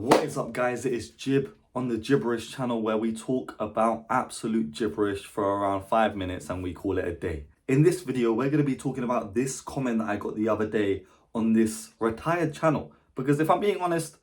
What is up, guys? It is Jib on the Gibberish channel, where we talk about absolute gibberish for around 5 minutes and we call it a day. In this video, we're going to be talking about this comment that I got the other day on this retired channel. Because if I'm being honest,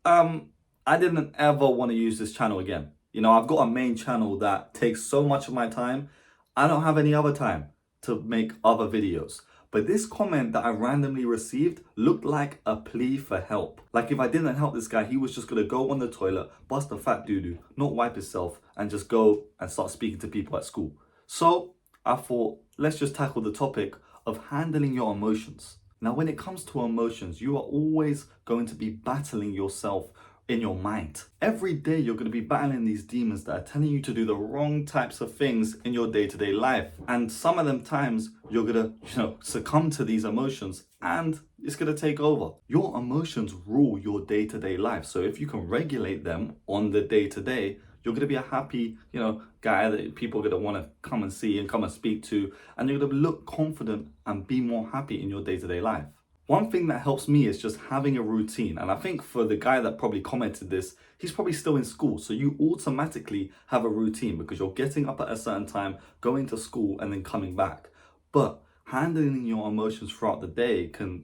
I didn't ever want to use this channel again. You know, I've got a main channel that takes so much of my time. I don't have any other time to make other videos. But this comment that I randomly received looked like a plea for help. Like if I didn't help this guy, he was just going to go on the toilet, bust a fat doo-doo, not wipe himself, and just go and start speaking to people at school. So I thought, let's just tackle the topic of handling your emotions. Now, when it comes to emotions, you are always going to be battling yourself in your mind. Every day you're going to be battling these demons that are telling you to do the wrong types of things in your day-to-day life. And some of them times you're going to, succumb to these emotions and it's going to take over. Your emotions rule your day-to-day life. So if you can regulate them on the day-to-day, you're going to be a happy, guy that people are going to want to come and see and come and speak to. And you're going to look confident and be more happy in your day-to-day life. One thing that helps me is just having a routine. And I think for the guy that probably commented this, he's probably still in school. So you automatically have a routine because you're getting up at a certain time, going to school and then coming back. But handling your emotions throughout the day can,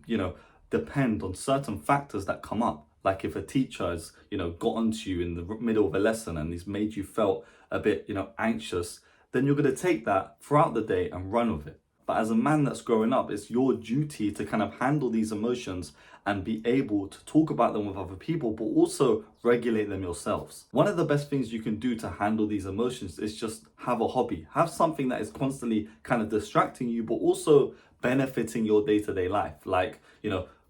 depend on certain factors that come up. Like if a teacher has, got onto you in the middle of a lesson and he's made you felt a bit, anxious, then you're going to take that throughout the day and run with it. But as a man that's growing up, it's your duty to kind of handle these emotions and be able to talk about them with other people, but also regulate them yourselves. One of the best things you can do to handle these emotions is just have a hobby. Have something that is constantly kind of distracting you, but also benefiting your day-to-day life. Like,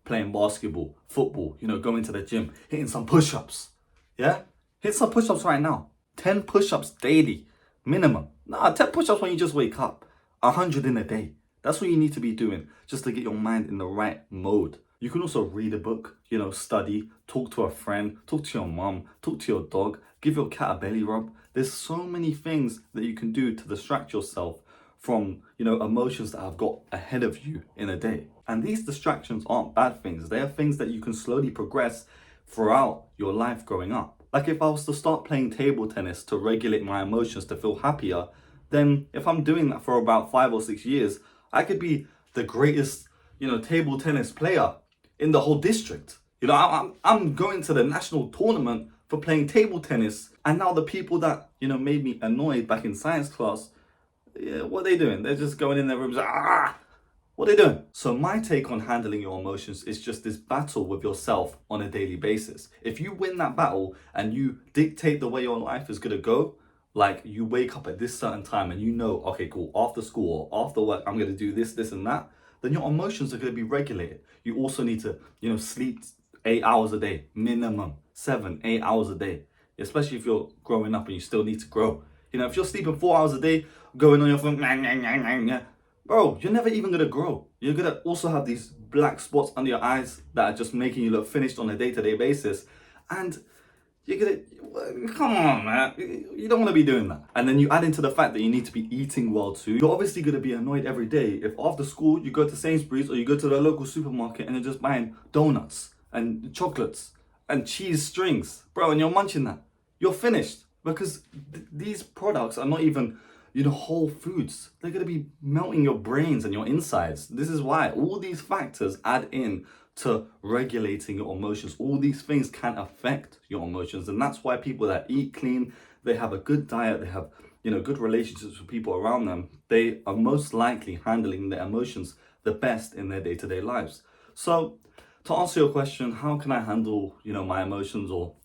playing basketball, football, going to the gym, hitting some push-ups. Yeah? Hit some push-ups right now. 10 push-ups daily, minimum. 10 push-ups when you just wake up. 100 in a day. That's what you need to be doing just to get your mind in the right mode. You can also read a book, study, talk to a friend, talk to your mom, talk to your dog, give your cat a belly rub. There's so many things that you can do to distract yourself from, emotions that have got ahead of you in a day. And these distractions aren't bad things. They are things that you can slowly progress throughout your life growing up. Like if I was to start playing table tennis to regulate my emotions to feel happier, then if I'm doing that for about 5 or 6 years, I could be the greatest, table tennis player in the whole district. I'm going to the national tournament for playing table tennis. And now the people that, made me annoyed back in science class, what are they doing? They're just going in their rooms, what are they doing? So my take on handling your emotions is just this battle with yourself on a daily basis. If you win that battle and you dictate the way your life is going to go, like you wake up at this certain time and okay, cool, after school or after work, I'm going to do this, this and that, then your emotions are going to be regulated. You also need to, sleep 8 hours a day, minimum 7, 8 hours a day, especially if you're growing up and you still need to grow. If you're sleeping 4 hours a day, going on your phone, bro, you're never even going to grow. You're going to also have these black spots under your eyes that are just making you look finished on a day-to-day basis. And you're gonna, come on, man. You don't want to be doing that. And then you add into the fact that you need to be eating well too. You're obviously going to be annoyed every day if after school you go to Sainsbury's or you go to the local supermarket and you're just buying donuts and chocolates and cheese strings, bro, and you're munching that. You're finished because these products are not even, whole foods. They're going to be melting your brains and your insides. This is why all these factors add in to regulating your emotions. All these things can affect your emotions, and that's why people that eat clean, they have a good diet, they have good relationships with people around them, they are most likely handling their emotions the best in their day-to-day lives. So to answer your question, how can I handle my emotions, or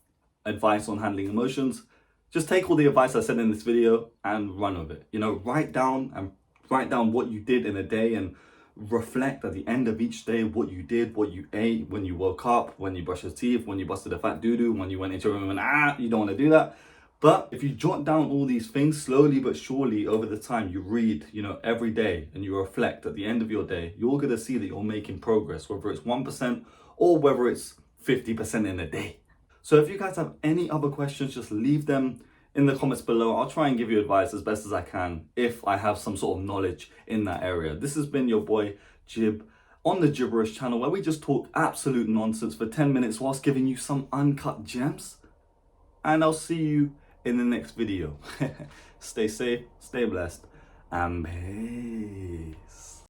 advice on handling emotions, just take all the advice I said in this video and run with it. Write down what you did in a day and reflect at the end of each day what you did, what you ate, when you woke up, when you brushed your teeth, when you busted a fat doo-doo, when you went into your room and you don't want to do that. But if you jot down all these things slowly but surely over the time you read, every day, and you reflect at the end of your day, you're going to see that you're making progress, whether it's 1% or whether it's 50% in a day. So if you guys have any other questions, just leave them in the comments below. I'll try and give you advice as best as I can if I have some sort of knowledge in that area. This has been your boy Jib on the Gibberish channel, where we just talk absolute nonsense for 10 minutes whilst giving you some uncut gems. And I'll see you in the next video. Stay safe, stay blessed, and peace.